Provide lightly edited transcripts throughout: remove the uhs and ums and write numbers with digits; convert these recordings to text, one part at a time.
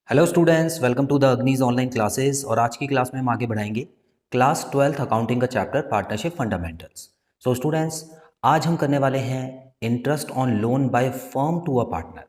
Hello students, welcome to the Agnij online classes. और आज की क्लास में हम आगे बढ़ाएंगे क्लास 12th अकाउंटिंग का chapter partnership fundamentals. So students, आज हम करने वाले हैं interest on loan by firm to a partner.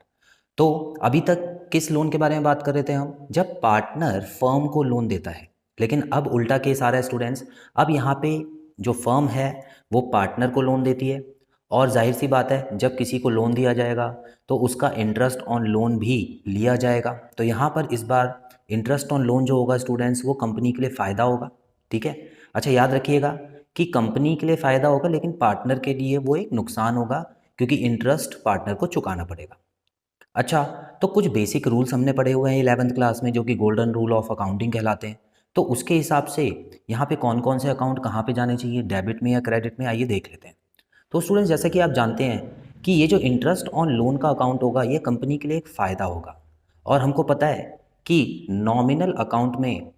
तो अभी तक किस लोन के बारे में बात कर रहे थे हम? जब पार्टनर फर्म को लोन देता है। लेकिन अब उल्टा केस आ रहा है स्टूडेंट्स। अब यहाँ पे जो फर्म है वो पार्टनर को लोन देती है, और जाहिर सी बात है जब किसी को लोन दिया जाएगा तो उसका इंटरेस्ट ऑन लोन भी लिया जाएगा। तो यहाँ पर इस बार इंटरेस्ट ऑन लोन जो होगा स्टूडेंट्स, वो कंपनी के लिए फ़ायदा होगा। ठीक है, अच्छा याद रखिएगा कि कंपनी के लिए फ़ायदा होगा लेकिन पार्टनर के लिए वो एक नुकसान होगा, क्योंकि इंटरेस्ट पार्टनर को चुकाना पड़ेगा। अच्छा, तो कुछ बेसिक रूल्स हमने पढ़े हुए हैं 11th क्लास में, जो कि गोल्डन रूल ऑफ अकाउंटिंग कहलाते हैं। तो उसके हिसाब से यहाँ पे कौन कौन से अकाउंट कहाँ पे जाने चाहिए, डेबिट में या क्रेडिट में, आइए देख लेते हैं। तो स्टूडेंट्स, जैसा कि आप जानते हैं कि ये जो इंटरेस्ट ऑन लोन का अकाउंट होगा ये कंपनी के लिए एक फ़ायदा होगा। और हमको पता है कि नॉमिनल अकाउंट में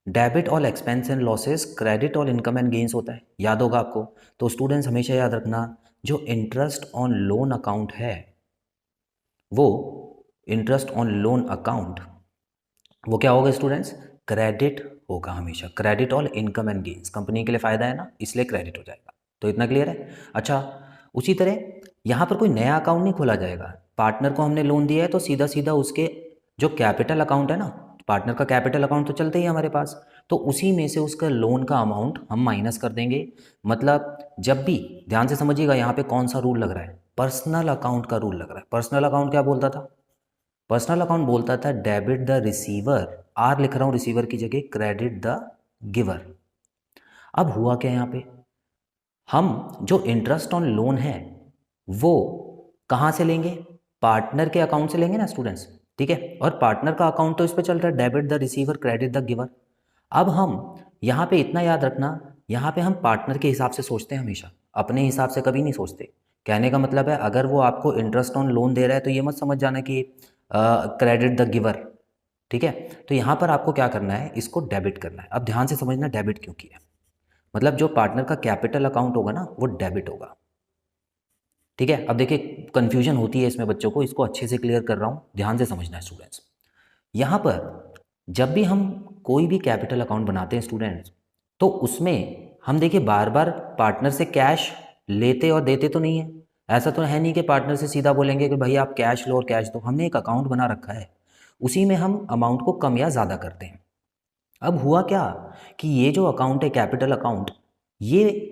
डेबिट और एक्सपेंस एंड लॉसेस, क्रेडिट और इनकम एंड गेंस होता है, याद होगा आपको। तो स्टूडेंट्स हमेशा याद रखना, जो इंटरेस्ट ऑन लोन अकाउंट है वो इंटरेस्ट ऑन लोन अकाउंट वो क्या होगा स्टूडेंट्स? क्रेडिट होगा हमेशा। क्रेडिट और इनकम एंड गेन्स, कंपनी के लिए फ़ायदा है ना, इसलिए क्रेडिट हो जाएगा। तो इतना क्लियर है। अच्छा, उसी तरह यहाँ पर कोई नया अकाउंट नहीं खोला जाएगा। पार्टनर को हमने लोन दिया है तो सीधा सीधा उसके जो कैपिटल अकाउंट है ना, पार्टनर का कैपिटल अकाउंट तो चलते ही है हमारे पास, तो उसी में से उसका लोन का अमाउंट हम माइनस कर देंगे। मतलब जब भी, ध्यान से समझिएगा यहाँ पे कौन सा रूल लग रहा है, पर्सनल अकाउंट का रूल लग रहा है। पर्सनल अकाउंट क्या बोलता था? पर्सनल अकाउंट बोलता था डेबिट द रिसीवर, आर लिख रहा हूं रिसीवर की जगह, क्रेडिट द गिवर। अब हुआ क्या यहाँ पे, हम जो इंटरेस्ट ऑन लोन है वो कहाँ से लेंगे? पार्टनर के अकाउंट से लेंगे ना स्टूडेंट्स। ठीक है, और पार्टनर का अकाउंट तो इस पे चल रहा है, debit the receiver credit the giver. अब हम यहाँ पे इतना याद रखना, यहाँ पे हम पार्टनर के हिसाब से सोचते हैं हमेशा, अपने हिसाब से कभी नहीं सोचते। कहने का मतलब है, अगर वो आपको इंटरेस्ट ऑन लोन दे रहा है तो ये मत समझ जाना कि क्रेडिट द गिवर। ठीक है, तो यहाँ पर आपको क्या करना है, इसको डेबिट करना है। अब ध्यान से समझना डेबिट क्यों किया। मतलब जो पार्टनर का कैपिटल अकाउंट होगा ना वो डेबिट होगा। ठीक है, अब देखिए कंफ्यूजन होती है इसमें बच्चों को, इसको अच्छे से क्लियर कर रहा हूँ, ध्यान से समझना है स्टूडेंट्स। यहाँ पर जब भी हम कोई भी कैपिटल अकाउंट बनाते हैं स्टूडेंट्स, तो उसमें हम देखिए बार बार पार्टनर से कैश लेते और देते तो नहीं है। ऐसा तो है नहीं कि पार्टनर से सीधा बोलेंगे कि भाई आप कैश लो और कैश दो। हमने एक अकाउंट बना रखा है, उसी में हम अमाउंट को कम या ज़्यादा करते हैं। अब हुआ क्या कि ये जो अकाउंट है कैपिटल अकाउंट, ये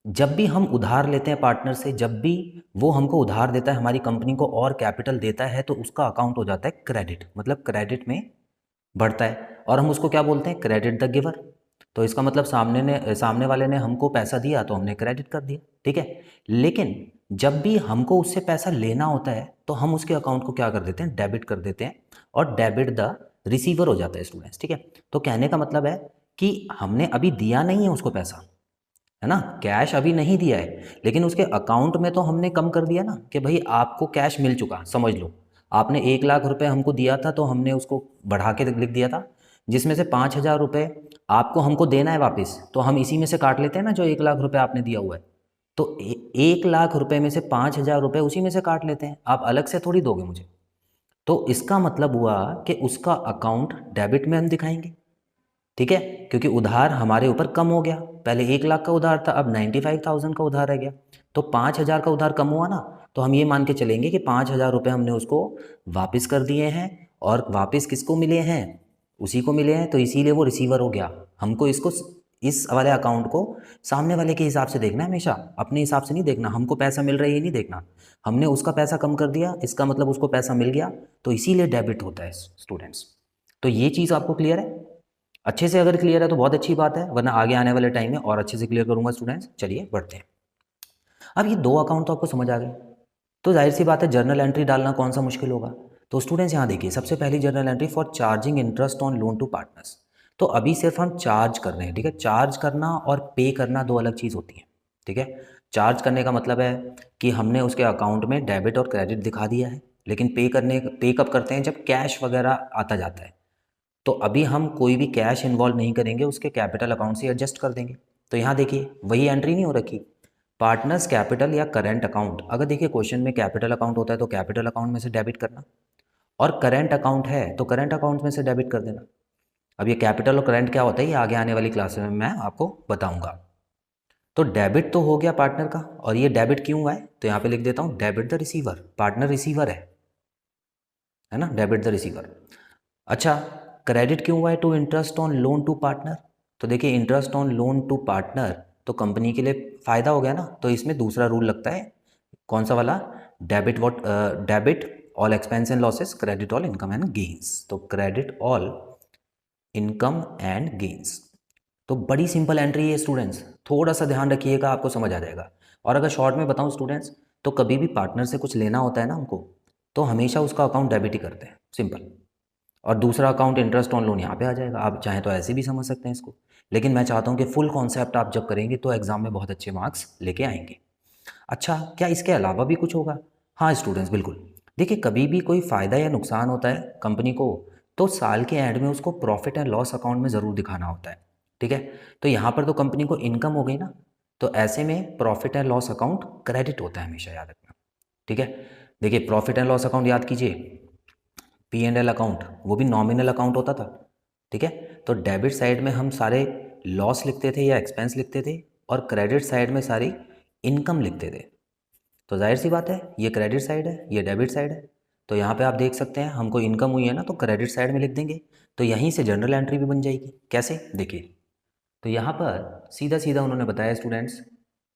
जब भी हम उधार लेते हैं पार्टनर से, जब भी वो हमको उधार देता है, हमारी कंपनी को और कैपिटल देता है, तो उसका अकाउंट हो जाता है क्रेडिट। मतलब क्रेडिट में बढ़ता है, और हम उसको क्या बोलते हैं? Credit the giver. तो इसका मतलब सामने वाले ने हमको पैसा दिया तो हमने क्रेडिट कर दिया। ठीक है, लेकिन जब भी हमको उससे पैसा लेना होता है तो हम उसके अकाउंट को क्या कर देते हैं? डेबिट कर देते हैं, और डेबिट द रिसीवर हो जाता है स्टूडेंट्स। ठीक है, तो कहने का मतलब है कि हमने अभी दिया नहीं है उसको पैसा, है ना, कैश अभी नहीं दिया है, लेकिन उसके अकाउंट में तो हमने कम कर दिया ना कि भाई आपको कैश मिल चुका। समझ लो आपने 1 लाख रुपए हमको दिया था तो हमने उसको बढ़ा के लिख दिया था, जिसमें से 5,000 रुपये आपको हमको देना है वापस, तो हम इसी में से काट लेते हैं ना जो 1 लाख रुपए आपने दिया हुआ है। तो 1 लाख रुपए में से 5,000 रुपये उसी में से काट लेते हैं, आप अलग से थोड़ी दोगे मुझे। तो इसका मतलब हुआ कि उसका अकाउंट डेबिट में हम दिखाएंगे। ठीक है, क्योंकि उधार हमारे ऊपर कम हो गया। पहले 1 लाख का उधार था, अब 95,000 का उधार रह गया, तो 5,000 का उधार कम हुआ ना। तो हम ये मान के चलेंगे कि 5,000 रुपये हमने उसको वापस कर दिए हैं, और वापस किसको मिले हैं? उसी को मिले हैं, तो इसीलिए वो रिसीवर हो गया। हमको इसको, इस वाले अकाउंट को सामने वाले के हिसाब से देखना है हमेशा, अपने हिसाब से नहीं देखना। हमको पैसा मिल रहा है ये नहीं देखना, हमने उसका पैसा कम कर दिया, इसका मतलब उसको पैसा मिल गया, तो इसीलिए डेबिट होता है स्टूडेंट्स। तो ये चीज़ आपको क्लियर है? अच्छे से अगर क्लियर है तो बहुत अच्छी बात है, वरना आगे आने वाले टाइम में और अच्छे से क्लियर करूंगा स्टूडेंट्स। चलिए बढ़ते हैं। अब ये दो अकाउंट तो आपको समझ आ गए, तो जाहिर सी बात है जर्नल एंट्री डालना कौन सा मुश्किल होगा। तो स्टूडेंट्स यहाँ देखिए, सबसे पहली journal entry for charging interest on loan to partners. तो अभी सिर्फ हम चार्ज कर रहे हैं। ठीक है, चार्ज करना और पे करना दो अलग चीज़ होती है। ठीक है, चार्ज करने का मतलब है कि हमने उसके अकाउंट में डेबिट और क्रेडिट दिखा दिया है, लेकिन पे कब करते हैं? जब कैश वगैरह आता जाता है। तो अभी हम कोई भी कैश इन्वॉल्व नहीं करेंगे, उसके कैपिटल अकाउंट से एडजस्ट कर देंगे। तो यहाँ देखिए वही एंट्री नहीं हो रखी, पार्टनर्स कैपिटल या करेंट अकाउंट। अगर देखिए क्वेश्चन में कैपिटल अकाउंट होता है तो कैपिटल अकाउंट में से डेबिट करना, और करेंट अकाउंट है तो करेंट अकाउंट में से डेबिट कर देना। अब ये कैपिटल और करेंट क्या होता है ये आगे आने वाली क्लास में मैं आपको बताऊंगा। तो डेबिट तो हो गया पार्टनर का, और ये डेबिट क्यों हुआ है तो यहाँ पे लिख देता हूँ debit the receiver, partner receiver है ना, डेबिट द रिसीवर। अच्छा, क्रेडिट क्यों हुआ है to interest on loan to partner, तो देखिए interest on loan to partner तो कंपनी के लिए फ़ायदा हो गया ना, तो इसमें दूसरा रूल लगता है, कौन सा वाला, debit all expense and losses, credit all income and gains, तो credit all income and gains. तो बड़ी सिंपल एंट्री है स्टूडेंट्स, थोड़ा सा ध्यान रखिएगा आपको समझ आ जाएगा। और अगर शॉर्ट में बताऊं स्टूडेंट्स, तो कभी भी पार्टनर से कुछ लेना होता है ना हमको, तो हमेशा उसका अकाउंट डेबिट ही करते हैं, सिंपल। और दूसरा अकाउंट इंटरेस्ट ऑन लोन यहाँ पे आ जाएगा, आप चाहें तो ऐसे भी समझ सकते हैं इसको, लेकिन मैं चाहता हूँ कि फुल कॉन्सेप्ट आप जब करेंगे तो एग्जाम में बहुत अच्छे मार्क्स लेके आएंगे। अच्छा, क्या इसके अलावा भी कुछ होगा? हाँ स्टूडेंट्स, बिल्कुल। देखिए, कभी भी कोई फ़ायदा या नुकसान होता है कंपनी को, तो साल के एंड में उसको प्रॉफिट एंड लॉस अकाउंट में ज़रूर दिखाना होता है, ठीक है। तो यहाँ पर तो कंपनी को इनकम हो गई ना, तो ऐसे में profit and loss account credit होता है, हमेशा याद रखना, ठीक है। देखिए, प्रॉफिट एंड लॉस अकाउंट याद कीजिए, P&L अकाउंट वो भी नॉमिनल अकाउंट होता था, ठीक है। तो डेबिट साइड में हम सारे लॉस लिखते थे या एक्सपेंस लिखते थे, और क्रेडिट साइड में सारी इनकम लिखते थे। तो जाहिर सी बात है, ये क्रेडिट साइड है, ये डेबिट साइड है। तो यहाँ पे आप देख सकते हैं हमको इनकम हुई है ना, तो क्रेडिट साइड में लिख देंगे, तो यहीं से जनरल एंट्री भी बन जाएगी। कैसे, देखिए, तो यहाँ पर सीधा सीधा उन्होंने बताया स्टूडेंट्स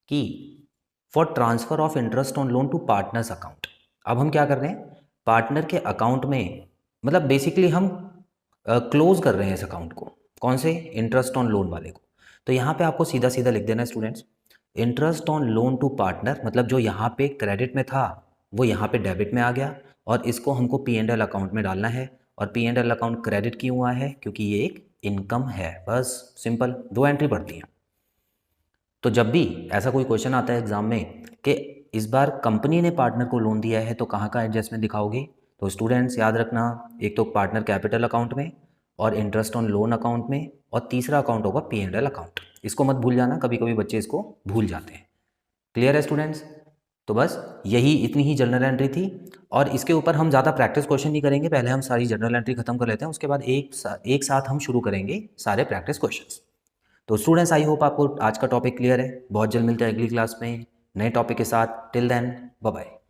कि for transfer of interest on loan to partners account. अब हम क्या कर रहे हैं, पार्टनर के अकाउंट में, मतलब बेसिकली हम क्लोज कर रहे हैं इस अकाउंट को, कौन से, इंटरेस्ट ऑन लोन वाले को। तो यहाँ पे आपको सीधा सीधा लिख देना students, interest on loan to partner, मतलब जो यहाँ पे क्रेडिट में था वो यहाँ पे डेबिट में आ गया, और इसको हमको P&L अकाउंट में डालना है। और P&L अकाउंट क्रेडिट क्यों हुआ है, क्योंकि ये एक इनकम है, बस सिंपल, दो एंट्री पड़ती हैं। तो जब भी ऐसा कोई क्वेश्चन आता है एग्जाम में कि इस बार कंपनी ने पार्टनर को लोन दिया है तो कहाँ का एडजस्टमेंट दिखाओगे, तो स्टूडेंट्स याद रखना, एक तो पार्टनर कैपिटल अकाउंट में, और इंटरेस्ट ऑन लोन अकाउंट में, और तीसरा अकाउंट होगा P&L अकाउंट। इसको मत भूल जाना, कभी कभी बच्चे इसको भूल जाते हैं। क्लियर है स्टूडेंट्स? तो बस यही, इतनी ही जनरल एंट्री थी, और इसके ऊपर हम ज़्यादा प्रैक्टिस क्वेश्चन नहीं करेंगे, पहले हम सारी जनरल एंट्री खत्म कर लेते हैं, उसके बाद एक साथ हम शुरू करेंगे सारे प्रैक्टिस क्वेश्चंस। तो स्टूडेंट्स, आई होप आपको आज का टॉपिक क्लियर है। बहुत जल्द मिलते हैं अगली क्लास में नए टॉपिक के साथ। Till then, bye bye.